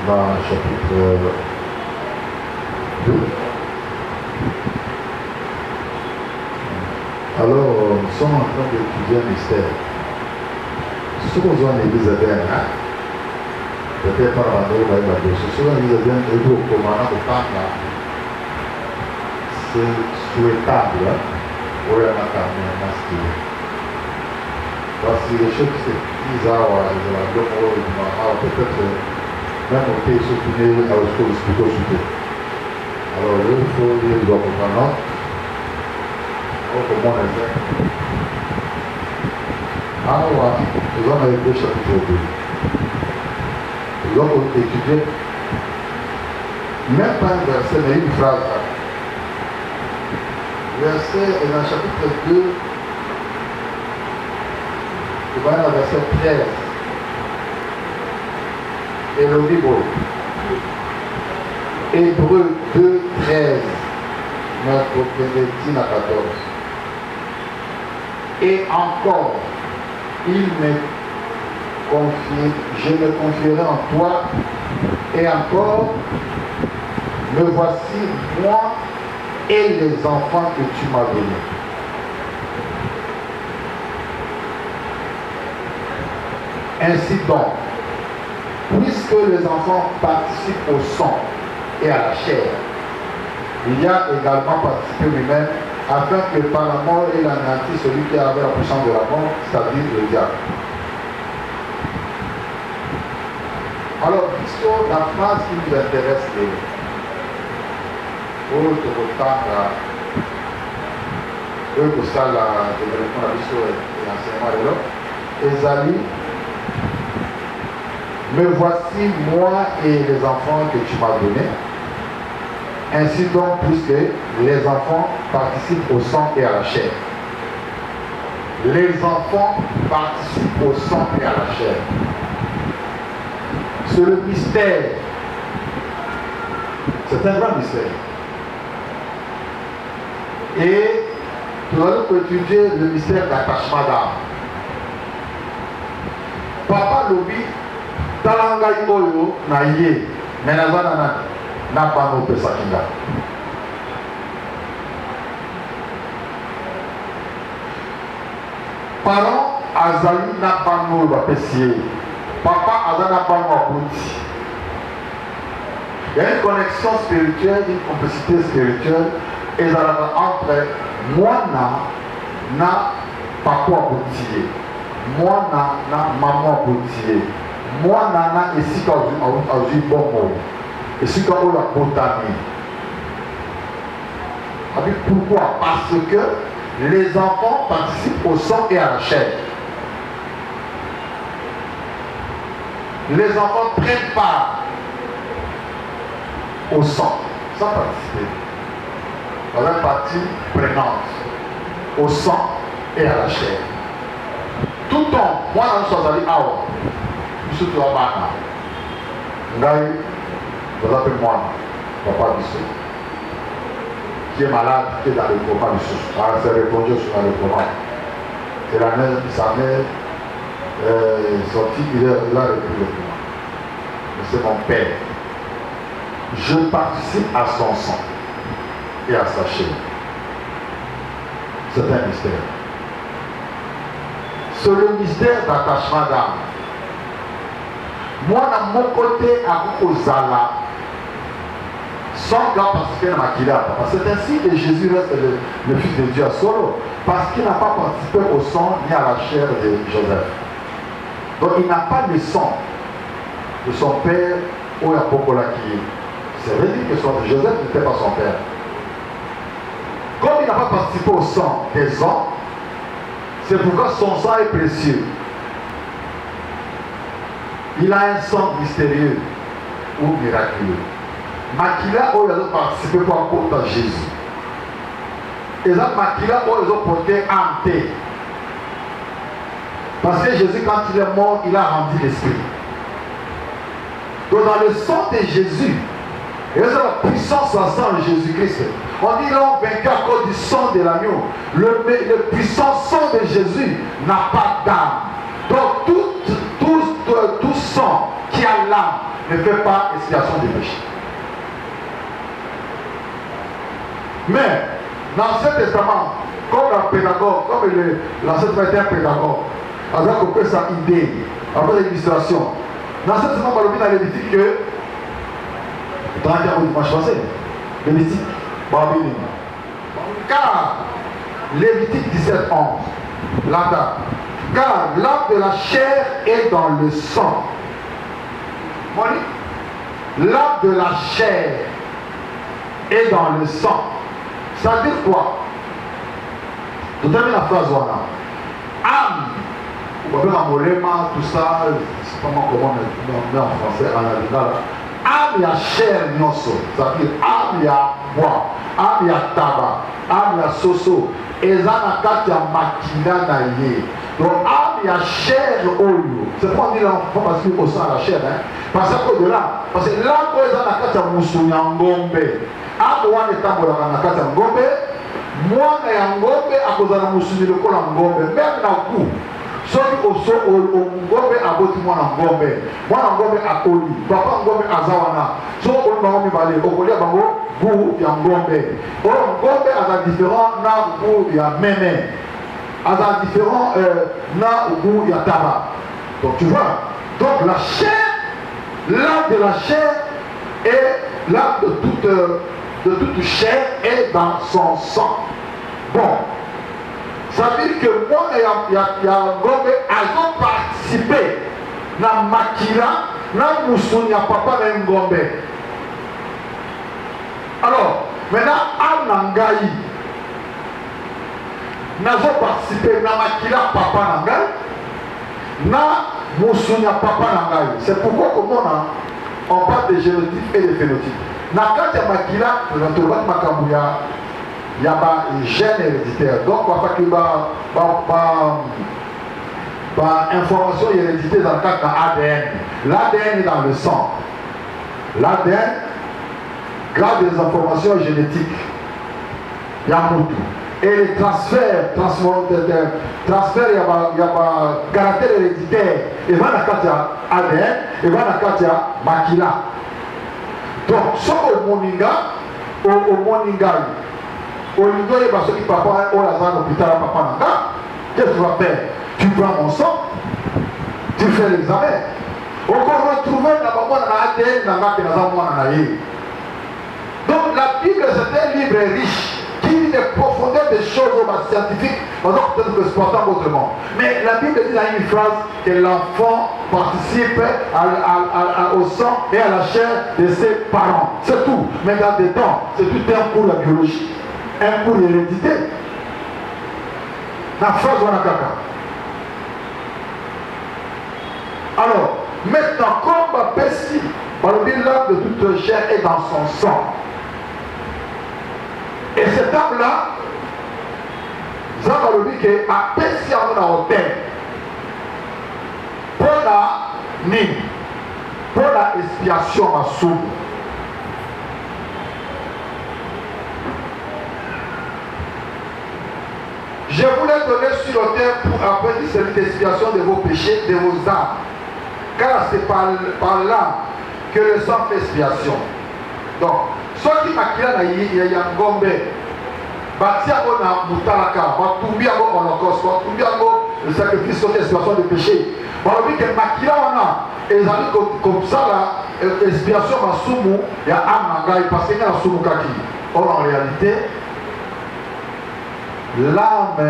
dans le chapitre 2. Alors, nous sommes en train d'étudier un mystère. Ce qu'on voit en l'église bien, peut-être par la nouvelle, ce qu'on a l'église bien, et vous, comme on a le temps là, c'est souhaitable, pour un académie masculin. Parce que les choses qui se disent à la peut-être même au pays soutenir à l'école plutôt soutenu. Alors, il faut lire le doigt pour maintenant. Comment on est fait. Ah ouais, nous allons aller au chapitre 2. Nous allons étudier même pas un verset, mais une phrase. Verset est dans le chapitre 2. Tu vas dans le verset 13. Et le livre. Hébreux 2, 13. Notre Bénédictine à 14. Et encore, il me confie, je me confierai en toi, et encore, me voici moi et les enfants que tu m'as donnés. Ainsi donc, puisque les enfants participent au sang et à la chair, il y a également participé lui-même, afin que par la mort il anéantisse celui qui avait la puissance de la mort, c'est-à-dire le diable. Alors, puisque la phrase qui nous intéresse est pour te retendre que ça la développement de la vie et l'enseignement de l'homme, Esaïe, me voici moi et les enfants que tu m'as donnés. Ainsi donc, puisque les enfants participent au sang et à la chair. Les enfants participent au sang et à la chair. C'est le mystère. C'est un grand mystère. Et nous allons étudier le mystère d'attachement d'âme. Papa Lobi, Talangai Oyo, Naye, Menazana n'a pas nos Pesakinga. Parents, Azali n'a pas nos Pessier. Papa Azali n'a pas nos Bouti. Il y a une connexion spirituelle, une complicité spirituelle, et entre moi na papa Bouti, moi na maman Bouti, moi na ici quand je suis bon. Et ce qu'on a botané. Pourquoi? Parce que les enfants participent au sang et à la chair. Les enfants prennent part au sang, sans participer. Dans la partie prenante, au sang et à la chair. Tout le temps, moi, je suis allé à Awa. Je suis à Bana. Vous appelez moi, papa Bissou, qui est malade, qui est dans le coma Bissou. Ah, c'est répondu sur le coma. C'est la mère, sa mère est sortie, il a repris le coma. Mais c'est mon père. Je participe à son sang et à sa chair. C'est un mystère. C'est le mystère d'attachement d'âme. Moi, dans mon côté, à Ozala, sans gars participer à Makila. C'est ainsi que Jésus reste le Fils de Dieu à solo. Parce qu'il n'a pas participé au sang ni à la chair de Joseph. Donc il n'a pas le sang de son père ou à Popola qui est. C'est vrai que Joseph n'était pas son père. Comme il n'a pas participé au sang des hommes, c'est pourquoi son sang est précieux. Il a un sang mystérieux ou miraculeux. Makila, où ils ont participé pour apporter Jésus. Et là, Makila, où ils ont porté hanté. Parce que Jésus, quand il est mort, il a rendu l'esprit. Donc, dans le sang de Jésus, et c'est la puissance du sang de Jésus-Christ. On dit là, vaincu à cause du sang de l'agneau. Le puissant sang de Jésus n'a pas d'âme. Donc, tout sang qui a l'âme ne fait pas expiation des péchés. Mais, dans l'Ancien Testament, comme la pédagogue, comme l'Ancien Testament était un pédagogue, avec on peut sa idée, après l'illustration. Dans l'Ancien Testament, on a Lévitique que, 31 au dimanche passé, Lévitique, Babylone. Car, Lévitique 17, 11, là, car l'âme de la chair est dans le sang. L'âme de la chair est dans le sang. Ça veut dire quoi? Tout à la phrase voilà. Âme, on va dire en moléma, tout ça, c'est pas comment on met en français, en original. Âme, il y a chair, nyoso. Ça veut dire âme, il y a bois, âme, il y a tabac, âme, il y a soso. Et ça, il y a makina na ye. Donc, âme, il y a chair oyo. C'est pas dire l'enfant parce qu'il ressent la chair. Hein? Parce que de là, parce que là, quand il y a la moussounya ngombe, âme, on est en train de ngombe, moi, il y a ngombe, à cause de la moussounya, le col en ngombe, même dans le coup. Soki oso ngombe aboti mwana ngombe akoli papa ngombe azawana so on bango mibale okolia bango goût ya ngombe ngombe aza différent na goût ya mene aza différent na goût ya tabac. Donc tu vois, donc la chair, l'âme de la chair et l'âme de toute chair est dans son sang. Bon, ça veut dire que moi, il y a Ngombe, elles ont participé dans Makila, dans Moussounia, papa de Ngombe. Alors, maintenant, Anangaï, nous avons participé dans Makila, papa Nangaï, dans Moussounia, papa Nangaï. C'est pourquoi on parle de génotype et de phénotype. Dans le cas de Makila, nous avons Makambouya. Il y a un gène héréditaire. Donc, on va faire une information héréditaire dans le cadre de l'ADN. L'ADN est dans le sang. L'ADN garde des informations génétiques. Il y a beaucoup. Et les transferts, il y a un caractère héréditaire. Il va dans le cadre de l'ADN, il va dans le cadre de Makila. Donc, soit au Moninga, au niveau de parce que papa est au l'hôpital, papa n'a pas. Qu'est-ce que tu vas faire? Tu prends mon sang, tu fais l'examen. On va retrouver dans l'ADN dans l'ADN. Donc la Bible, c'est un livre riche qui dit des profondeurs des choses scientifiques. Peut-être que c'est pas autrement. Mais la Bible dit dans une phrase que l'enfant participe au sang et à la chair de ses parents. C'est tout. Mais dans des temps, c'est tout un cours de biologie. Un cours d'hérédité. La phrase on a caca. Alors, maintenant, comme Pessi, l'âme de toute chair est dans son sang. Et cette âme-là, ça va lui dire que Pessi en a hôtel. Pour la expiation à sous. Je vous l'ai donné sur le terre pour après celui d'expiation de vos péchés, de vos âmes. Car c'est par là que le sang fait expiation. Donc, ceux qui maquillent il y a un gombe. Batiago na mutalaka, batumbiago holocauste, batumbiago le sacrifice sur l'expiation des péchés. On dit que maquillage on a, et ils ont comme ça là, expiation ma sumu, il y a Amnangai, parce qu'il y a la sumu kaki. Or en réalité, l'âme,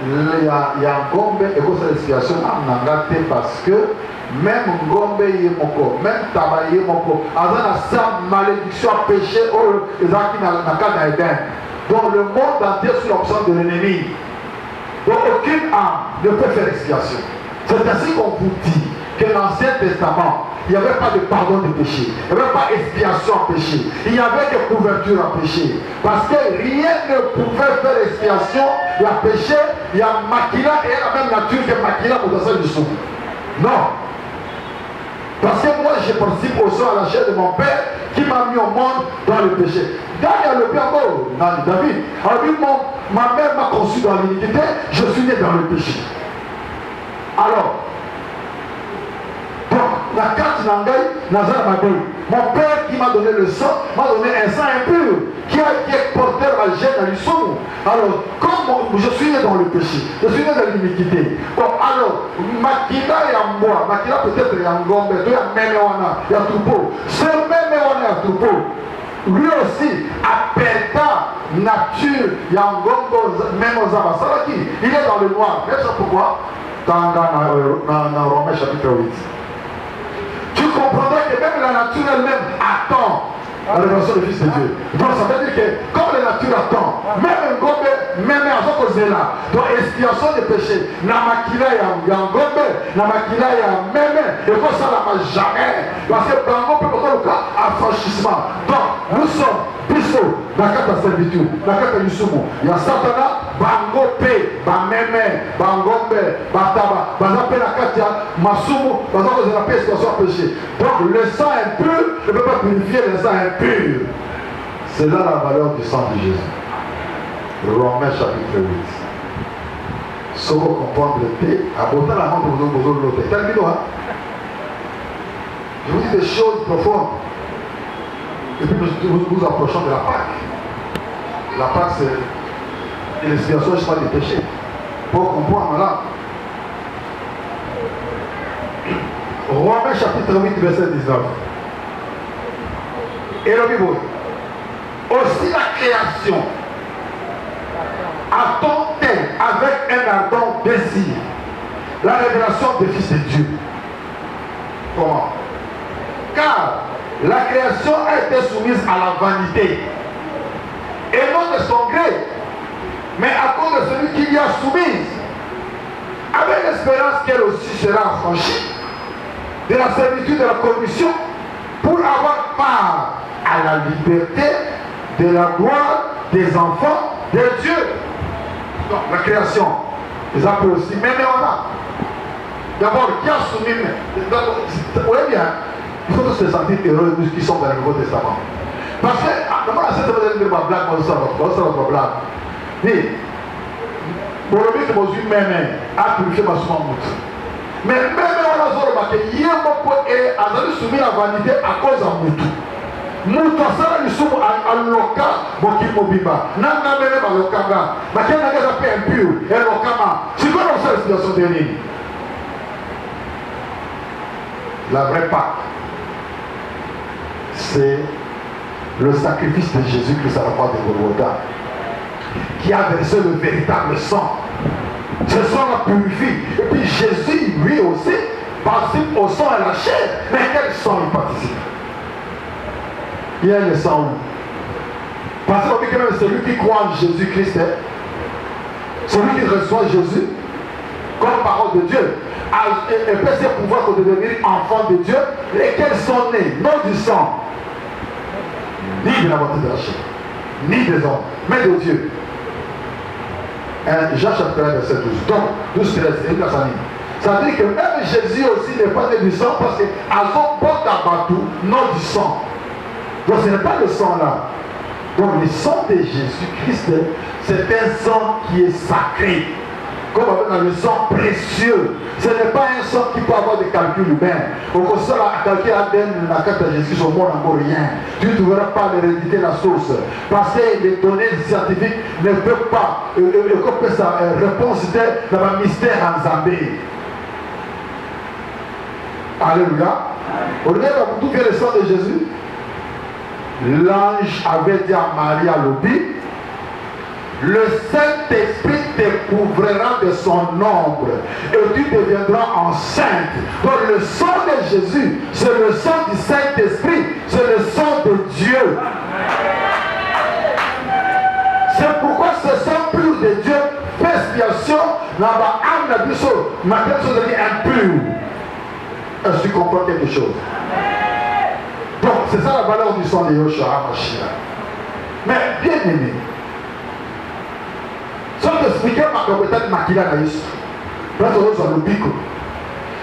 il y a Ngombe et que cette expiation Amnangate parce que même Ngombe y est moko, même Tabac y est moko, azana sa malédiction péché, oh, ils ont qui n'a qu'à Eden. Donc le monde entier sous l'option de l'ennemi. Donc aucune âme ne peut faire expiation. C'est ainsi qu'on vous dit que dans l'Ancien Testament, il n'y avait pas de pardon de péché, il n'y avait pas d'expiation en péché, il n'y avait que couverture en péché. Parce que rien ne pouvait faire expiation, il y a péché, il y a Makila et la même nature que Makila pour danser du sou. Non. Parce que moi je participe au sang à la chair de mon père qui m'a mis au monde dans le péché. Daniel le bien beau, David, ma mère m'a conçu dans l'iniquité, je suis né dans le péché. Alors, donc, La carte n'engaille, Nazar Mabé. Mon père qui m'a donné le sang, m'a donné un sang impur, qui est porteur à gêne à l'issou. Alors, comme je suis né dans le péché, je suis né dans l'iniquité. Bon, alors, Makila et moi, Makila peut-être il y a un gombe, il y a même il y a troupeau. Ce même il y a troupeau. Lui aussi, appelta nature, il y a un gombe, même aux Abasalaki. Il est dans le noir. Mais c'est pourquoi? Dans Romains chapitre 8. Tu comprendrais que même la nature elle-même attend la révélation du Fils de Dieu. Donc ça veut dire que comme la nature attend, même un gombe, même à ce cause là, donc expiation des péchés, na makila ya gombe, na makila ya même, et comme ça n'a jamais. Parce que bango peut porter le cas affranchissement. Donc nous sommes biso, dans la servitude, dans la yusumu, il y a Satana, bango pe, ba meme, bangombe, bataba, bazape la katia, masumu, bazape la paix, expiation péché. Donc le sang impur ne peut pas purifier le sang impur. C'est là la valeur du sang de Jésus. Romains chapitre 8. Si vous comprenez le thé, à botter la main de vous l'autre. Je vous dis des choses profondes. Et puis nous approchons de la Pâque. La Pâque, c'est l'expiation justement des péchés. Pour comprendre là. Romains chapitre 8, verset 19. Et le Bible. Aussi la création attend-elle avec un ardent désir la révélation des fils de Dieu. Comment? Car la création a été soumise à la vanité. Et non de son gré, mais à cause de celui qui l'y a soumise, avec l'espérance qu'elle aussi sera affranchie de la servitude de la commission pour avoir part à la liberté de la gloire des enfants de Dieu. Donc la création, ils appellent aussi, mais on a. D'abord, qui a soumis, vous voyez bien, il faut tous se sentir heureux de ceux qui sont dans le Nouveau Testament. Parce que, d'abord, la cette de ma blague, moi, ça va ma blague. Mais, pour le but de mon yeux, même, a purifié ma somme. Mais même on a remarqué, il y a beaucoup et à soumis la vanité à cause de Moutou. Moutou, ça, il soumet à l'oka, Boki Mobiba. Nanga même à l'okanga. Mais qui a fait impur, et l'okama. C'est quoi dans cette situation de l'île? La vraie Pâque, c'est le sacrifice de Jésus-Christ à la croix de Golgotha, qui a versé le véritable sang. Ce sang la purifie. Et puis Jésus, lui aussi, participe au sang et à la chair. Mais quel sang il participe? Il y a le sang où? Parce qu'on dit que même celui qui croit en Jésus-Christ, celui qui reçoit Jésus comme parole de Dieu, et peut se pouvoir de devenir enfant de Dieu, lesquels sont nés, non du sang, ni de la volonté de la chair, ni des hommes, mais de Dieu. Jean chapitre 1, verset 12. Donc, 12, 13, et la famille. Ça veut dire que même Jésus aussi n'est pas né du sang parce que à son porte à Batou, non du sang. Donc ce n'est pas le sang là. Donc le sang de Jésus-Christ, c'est un sang qui est sacré. Comme on a le sang précieux. Ce n'est pas un sang qui peut avoir des calculs humains. Au contraire, la calcul ADN n'a qu'à Jésus au monde encore rien. Tu ne devras pas l'héréditer la source. Parce que les données scientifiques ne peuvent pas sa réponse dans le mystère en Zambie. Alléluia. Vous regardez d'où vient le sang de Jésus? L'ange avait dit à Marie à l'Obi, le Saint-Esprit te couvrira de son ombre et tu deviendras enceinte. Donc le sang de Jésus, c'est le sang du Saint-Esprit, c'est le sang de Dieu. C'est pourquoi ce sang pur de Dieu fait expiation dans la âme de Dieu, ma personne devient impure. Est-ce que tu comprends quelque chose? Donc c'est ça la valeur du sang de Yoshua HaMashiach. Mais bien aimé, sans t'expliquer ma compétence makila na Yesu. Là, on a le bico.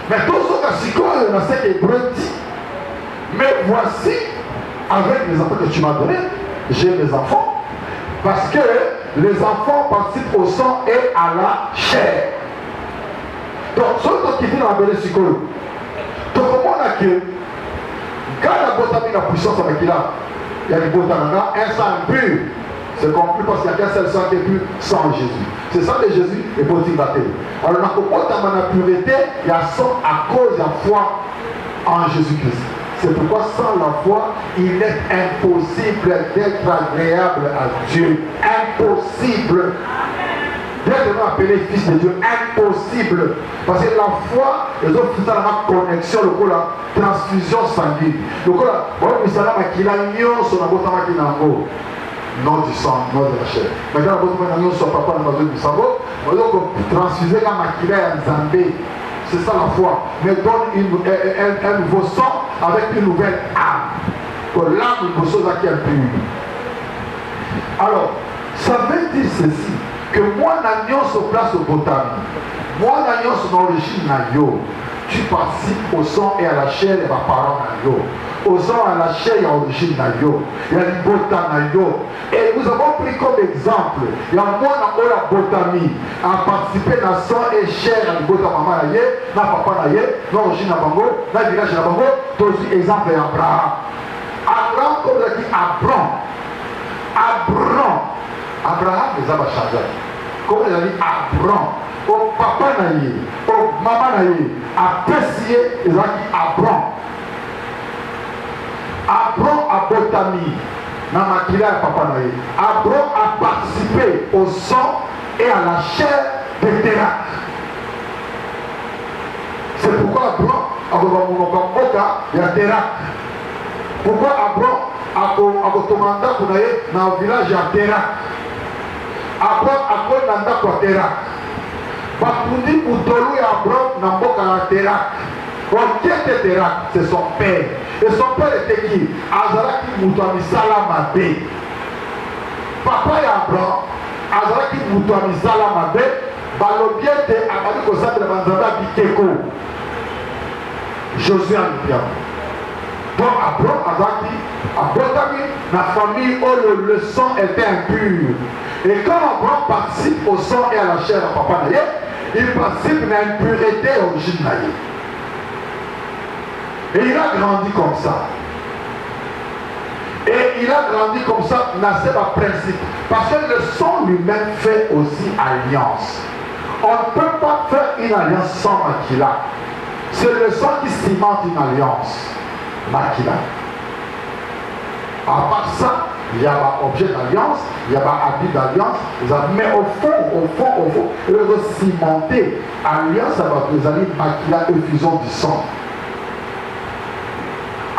Mais tous ceux qui ont un ancien hébreu dit, mais voici, avec les enfants que tu m'as donnés, j'ai mes enfants. Parce que les enfants participent au sang et à la chair. Donc, ceux qui viennent à Belé Sikolo, donc comment on a que quand la botami la puissance avec il y a du botananga, un sang impur. C'est conclu parce qu'il n'y a qu'un seul sang qui est pur, sans Jésus. C'est ça de Jésus et pour t'y battre. Alors, dans la pureté, il y a sang à cause de la foi en Jésus-Christ. C'est pourquoi sans la foi, il est impossible d'être agréable à Dieu. Impossible. D'être appelé fils de Dieu. Impossible. Parce que la foi, les autres font la connexion, la transfusion sanguine. Donc, non du sang, non de la chair. Maintenant, vous soit papa dans le cerveau, vous transfusez la maquillage en Zambé. C'est ça la foi. Mais donne un nouveau sang avec une nouvelle âme. Que l'âme est une chose qui est impure. Alors, ça veut dire ceci, que moi, n'agnon se place au botami. Moi, n'agnon son origine na yo. Tu participes au sang et à la chair et à ma parole na yo. Au sang et à la chair et à l'origine na yo. Il y a une bota na yo. Et nous avons pris comme exemple, il y a moi dans la botami, à participer à sang et chair à la bota maman na ye, na papa na ye, na origine na bango, na village na bango, tous exemple Abraham. Abraham, comme il a dit, Abraham les a changé. Comme il a dit, Abraham. Au papa na ye, au maman na ye, a apprécié les gens qui Abraham. Abraham a botami, na makila ya papa na ye. Abraham a participé au sang et à la chair de terrain. C'est pourquoi Abraham a terrain. Pourquoi Abraham a commandé dans le village à terrain. Abraham a commandé à terrain. Bakundi Boutolou et Abraham n'a pas qu'à Terak. Qui était Terak? C'est son père. Et son père était qui? Azaraki Moutouami Salamabé. Papa et Abraham, Azaraki Moutouami Salamabé, Balobiete Abadi Kosat de Manzanda Bikeko. Josué Anipia. Donc Abraham Azaraki, Abraham, la famille où le sang était impur. Et quand Abraham participe au sang et à la chair à papa Naye, il participe à l'impureté originale. Et il a grandi comme ça. Et il a grandi comme ça, c'est un principe. Parce que le sang lui-même fait aussi alliance. On ne peut pas faire une alliance sans Makila. C'est le sang qui cimente une alliance. Makila. À part ça, il y a un objet d'alliance, il y a un habit d'alliance, mais au fond, il faut cimenter alliance avec les alliés Makila et fusion du sang.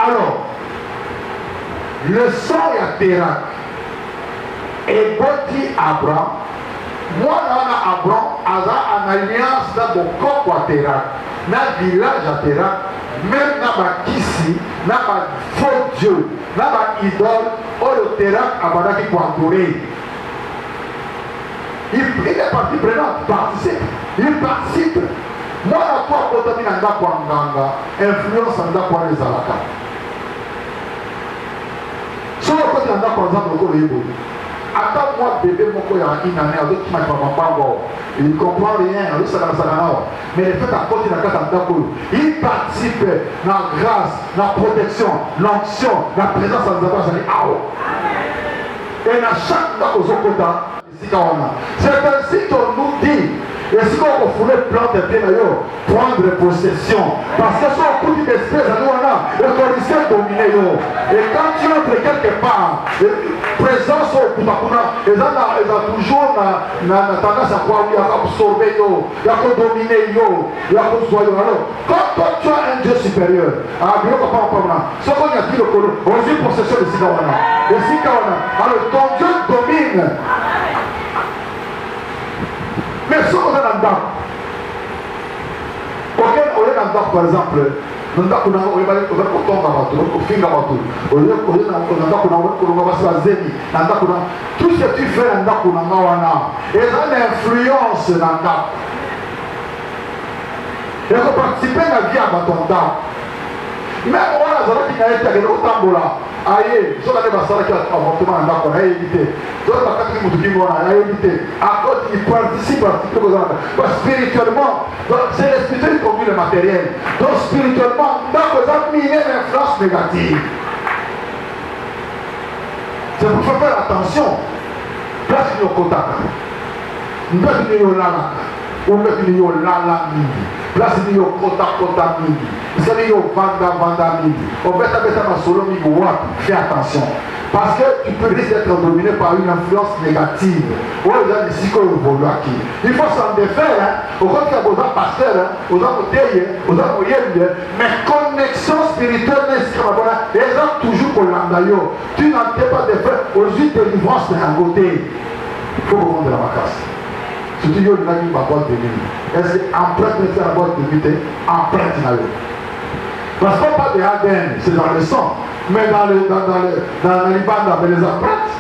Alors, le sang est à terrain. Et Boti Abraham, moi, Abraham, a une alliance dans mon corps à terrain, dans le village à terrain, même dans ma Kissi, dans ma faux Dieu, dans ma idole, au terrain, à Badaki pour adorer. Il est parti prenant, il participe. Moi, la toi, pour t'amener un gars pour influence un gars pour les alaka. Si on côté un gars, par exemple, le Korébo, attends moi, bébé, mon coeur, une année, avec qui m'a pas il ne comprend rien, mais le fait à côté de la carte il participe dans la grâce, dans la protection, l'onction, la présence de la et dans chaque fois aux autres, c'est ainsi qu'on nous dit. Et si on voulait planter prendre possession, parce que si on coûte d'espèces à nous, le corruption dominer. Et quand tu entres quelque part, présence au Koutakuna, ils ont toujours tendance à croire qu'il y a absorbé, il y a dominer, il y a soigner. Alors, quand toi tu as un Dieu supérieur, ce qu'on a dit le colon, on dit possession de Sikawana. Et Sikawana, alors ton Dieu domine. Mais si on est dans le dame, on est dans le dame par exemple, on est dans le dame, on est dans le dame, on est dans le dame, tout ce que tu fais dans le dame, et ça a une influence dans le dame. Et on participe à la vie à ton dame. Même on a qui n'a été au tambola, aïe, ils sont allés à ça qui a avortement en accord, aïe, éviter. Donc, la carte qui m'a dit, aïe, éviter. À cause, ils participent à ce que vous avez. Spirituellement, c'est le spirituel qui conduit le matériel. Donc, spirituellement, dans vous avez mis une influence négative. C'est pour faire attention. Place qui est au contact. Nous avons dit, on met une lala midi. Place qui est au contact midi. Vous savez, il y a vanda midi. On met ma solo midi. Fais attention. Parce que tu peux risquer d'être dominé par une influence négative. Il faut s'en défaire. Au contraire, aux gens pasteurs, aux gens moyens, mais connexion spirituelle n'est les gens toujours pour l'andayo. Tu n'en t'es pas défaire. Aujourd'hui, délivrance d'un côté. Il faut reprendre la vacances. Surtout, il y a une boîte de nuit. Est-ce que empreinte de la boîte de nuit, empreinte dans le. Parce qu'on parle de ADN, c'est dans le sang. Mais dans les bandes, mais les empreintes,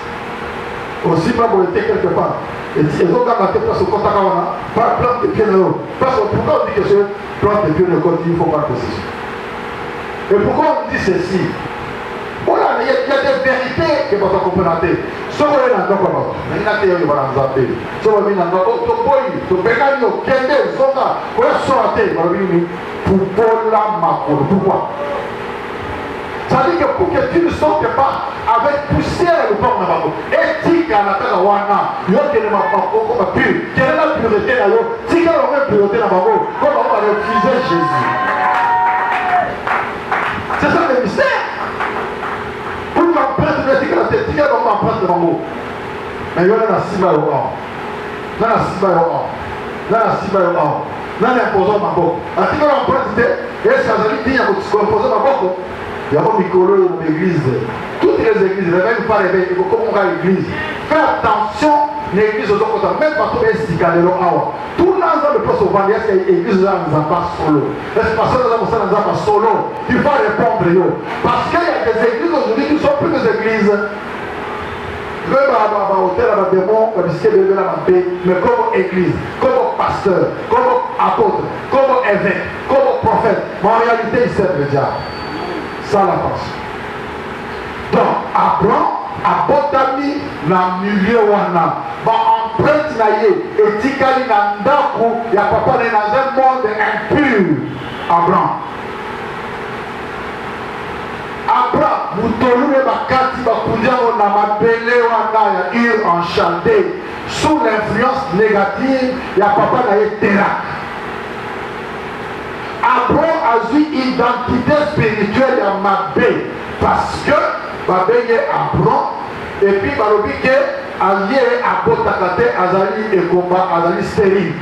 aussi pas pour être quelque part. Et si ils ont gardé place au contact, pas plante de pied de l'eau. Parce que pourquoi on dit que c'est plante de pied de l'eau, il ne faut pas que ceci. Et pourquoi on dit ceci? Voilà, il y a des vérités que vous comprenez. Ce qu'on est dans le corps, il y a des vérités qui sont dans ce qu'on est dans le corps. Tu peux pas dire que tu es zonga, tu es sorti, pourquoi? Ça veut dire que pour que tu ne sortes pas avec poussière le corps de la éthique à la terre de Wana, il y a comme pur. Quelle est la pureté là? Si quelle est la pureté là-bas? Comment on va refuser Jésus? C'est ça le mystère. Pour l'empreinte de l'éthique à la tête, si quelle est l'empreinte de l'empreinte? Mais il y a un ciba au or. Là, la ciba au or. Là, la ciba au or. Là, l'imposant ma boque. À ce que l'empreinte était, et ça veut dire qu'il y a un imposant ma boque. Il y a un micro dans l'église. Toutes les églises, réveillent pas réveillent, comme on va à l'église. Fais attention, l'église aux autres, même pas tout les cicadéros. Tout l'ensemble de place au Vendée, est-ce que l'église là nous a pas solo? Est-ce que personne nous a pas solo? Il faut répondre, yo. Parce qu'il y a des églises aujourd'hui qui ne sont plus des églises. Mais comme église, comme pasteur, comme apôtre, comme évêque, comme prophète, mais en réalité, il sert le diable. Ça la pense. Donc, Abraham, abotami na milieu wana, empreinte na ye, etikali na ndaku, ya papa ne dans un monde impur. Abraham. Abraham, mutolule bakati bakundiango na mabele wana ya Ur en Chaldée, sous l'influence négative, ya papa na ye Térak. Abraham a eu une identité spirituelle à Mabé parce que Mabé est Abraham et puis Balobi est allié à Botakate, Azali et combat, Azali stérile.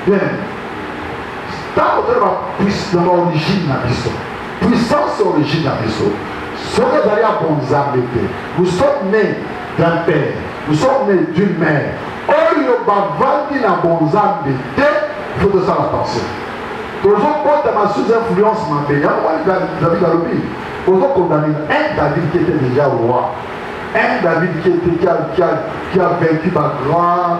Bien. Tant que puissance dans l'origine de l'histoire, puissance origine de l'histoire, ce que vous allez à Bonzambé, nous sommes nés d'un père, nous sommes nés d'une mère. Oyo Bavandi na Bonzambé, il faut que ça l'attention. Toujours quand sous influence mambéa, David Alobi, toujours condamné un David qui était déjà roi, un David qui a vaincu ma grand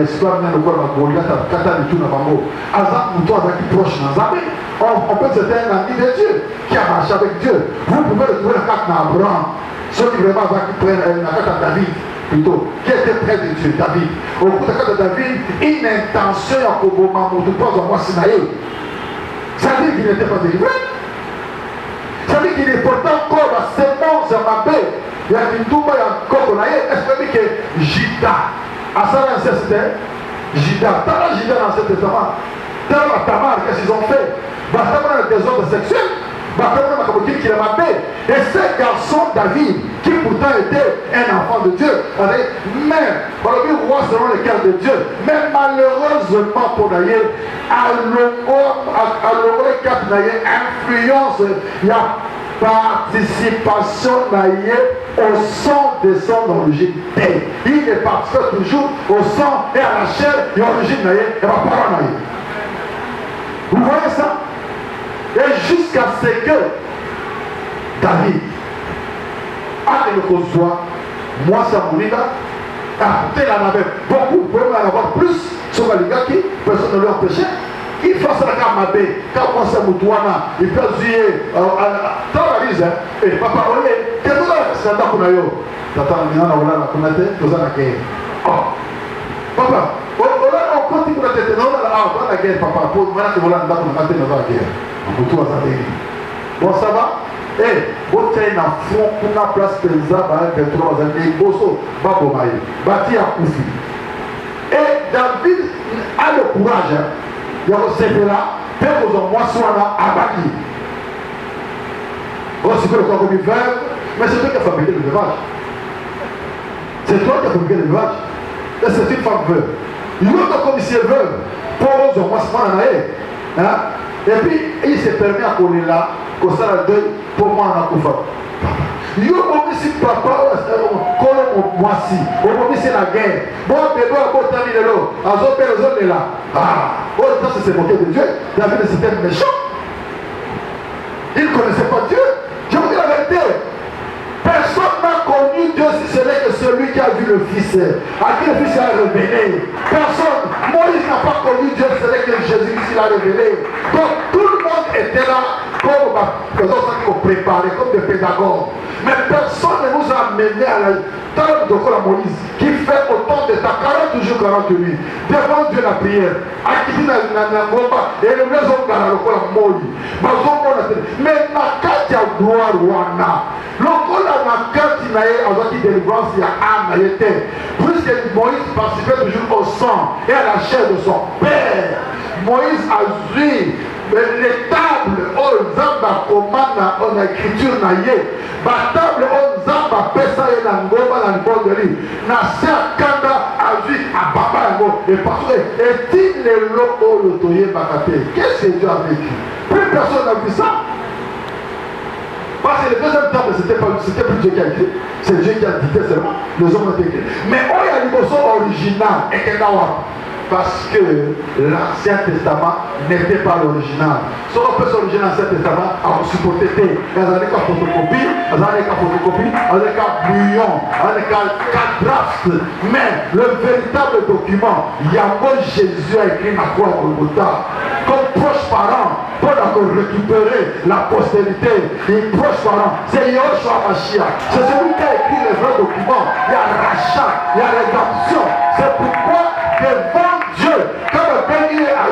espoir, même le corps de Goliath, Kata de tout Nabango. Azak Moutou Azaki proche Nazabé. On peut se faire un ami de Dieu qui a marché avec Dieu. Vous pouvez le trouver la carte d'Abraham. Ceux qui vraiment prennent la carte de David, plutôt, qui était près de Dieu, David. Au bout de la carte de David, une intention à Koboma Moutou, pas en moi Sinaï. Ça veut dire qu'il n'était pas délivré. Ça veut dire qu'il est pourtant encore la sémence à ma baie. Il y a une touba, il y a encore qu'on a eu. Est-ce que Jida, à ça c'était Jida, t'as la Jida dans cet testament. T'as la Tamar, qu'est-ce qu'ils ont fait? Bah, ça va dans le désordre sexuel. Bah, comme qui l'a mappé. Et ce garçon David, qui pourtant était un enfant de Dieu, mais, voilà, le roi selon le cœur de Dieu, mais malheureusement pour Naïe, à l'heure cap Naïe, influence, il y a participation Naïe au sang de son origine. Il est participe toujours au sang et à la chair et à l'origine Naïe, et va pas Naïe. Vous voyez ça? Et jusqu'à ce que David a le conçoit, moi ça m'a dit, il en avait beaucoup, vous pouvez en avoir plus sur les gars qui, personne ne leur empêchait. il faut ça la mabé quand on s'est moutouana il peut jouer dans la lise et papa on est que tout là c'est dans qu'on a yo tata on a voilà qu'on a fait tout ça la guerre papa on continue pour la tête non là la guerre papa pour voilà que voilà dans qu'on a fait dans la guerre on tout ça bon ça va eh bon tiens na fond pour la place penza ba 23 années bosso ba bomaï bati à koufi et David a le courage de recevoir là pour que moi soit là à Baki. Bon, c'est que le corps comme verbe, mais c'est toi qui as fabriqué le veuvage. C'est toi qui as fabriqué le veuvage. Et c'est une femme veuve. Une autre commissaire veuve, pour moi soit là. Et puis, il s'est permis à coller là, comme ça, le deuil, pour moi, on a couvert. Yo omisi papa kolo mwasi omisi la guerre bon bébé a beau terminer l'eau azo père azo là oh ça c'est moqué de Dieu. David c'était méchant, il ne connaissait pas Dieu. Je vous dis la vérité, personne n'a connu Dieu si ce n'est que celui qui a vu le Fils, à qui le Fils a révélé. Personne. Moïse n'a pas connu Dieu, ce n'est que Jésus qui l'a révélé. Donc tout le monde était là comme préparés, comme des pédagogues. Mais personne ne nous a amené à la table de Moïse qui fait autant de ta 40 jours, 40 nuits devant Dieu la prière. Et le maison de Moïse. Mais la carte à gloire wana. Lokola na carte na ye azaki délivrance ya âme était. Puisque Moïse participait toujours au sang et à la chair de son père. Moïse a vu les tables aux zamba commande en écriture na ye. La table aux zamba pesa ye na ngoma na libondeli. Na se kanda a vu à baba yango. Et parce que est-il le loco le toye bakate. Qu'est-ce que Dieu a vécu? Plus personne n'a vu ça. Parce que le deuxième table, c'était plus Dieu qui a écrit. C'est Dieu qui a dicté seulement. Les hommes ont écrit. Mais il y a une version originale. Parce que l'Ancien Testament n'était pas l'original. Si on peut s'original l'Ancien Testament, on supportait des photocopie, des bouillon, des drafts. Mais le véritable document, Yahweh Jésus a écrit dans quoi comme proche parent, pour récupérer la postérité. Les proches parents, c'est Yoshua Mashiach. C'est celui qui a écrit les vrais documents. Il y a rachat, il y a rédemption. C'est pourquoi devant Dieu, quand le père est ailleurs,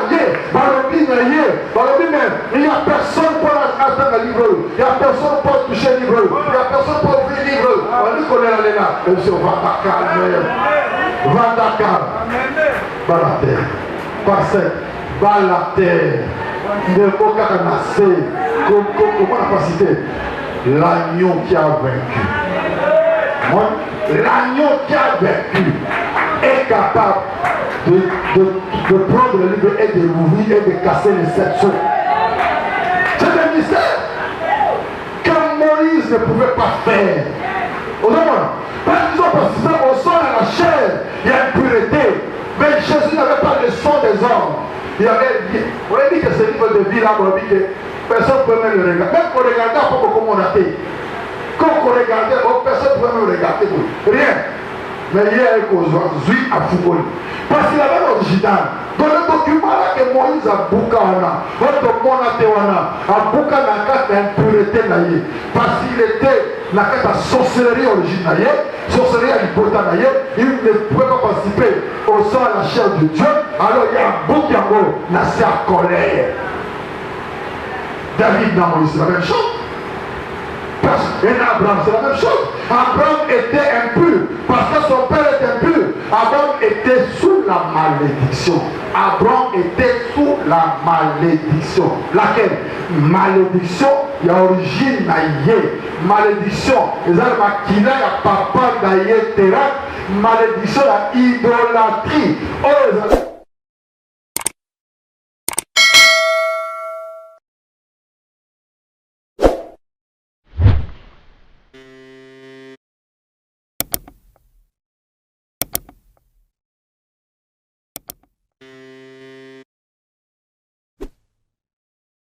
il n'y a personne pour atteindre le livre, il n'y a personne pour toucher le livre, il n'y a personne pour ouvrir le livre. On dit qu'on est allé là, même si on va Dakar, va Dakar, va la terre, parce que va la terre, ne faut qu'à nasser, comment on n'a pas cité, l'agneau qui a vaincu. L'agneau qui a vaincu est capable de prendre le livre et de l'ouvrir et de casser les sept sceaux. C'est un mystère que Moïse ne pouvait pas faire. Parce qu'ils ont participé au sang et à la chair, il y a une pureté. Mais Jésus n'avait pas le sang des hommes. Il avait dit, on a dit que ce livre de vie là, on a dit que personne ne pouvait même le regarder. Même qu'on regardait, pas comme on a fait. Quand on regardait, personne ne pouvait même regarder. Rien. Mais il y a un cause, à Foucault. Parce qu'il avait l'original. Dans le document là que Moïse a boukana, votre monatéwana, a boukana carte d'impureté naïe. Parce qu'il était la carte de sorcellerie originale, sorcellerie à l'hypothèse, il ne pouvait pas participer au sang à la chair de Dieu. Alors il y a un bouc yango, nassé à colère. David dans Moïse, c'est la même chose. Et Abraham, c'est la même chose. Abraham était impur parce que son père était impur. Abraham était sous la malédiction. Abraham était sous la malédiction. Laquelle? Malédiction, il y a origine naïe. Malédiction, il y a papa naïe terrain. Malédiction, il y a idolâtrie. Oh,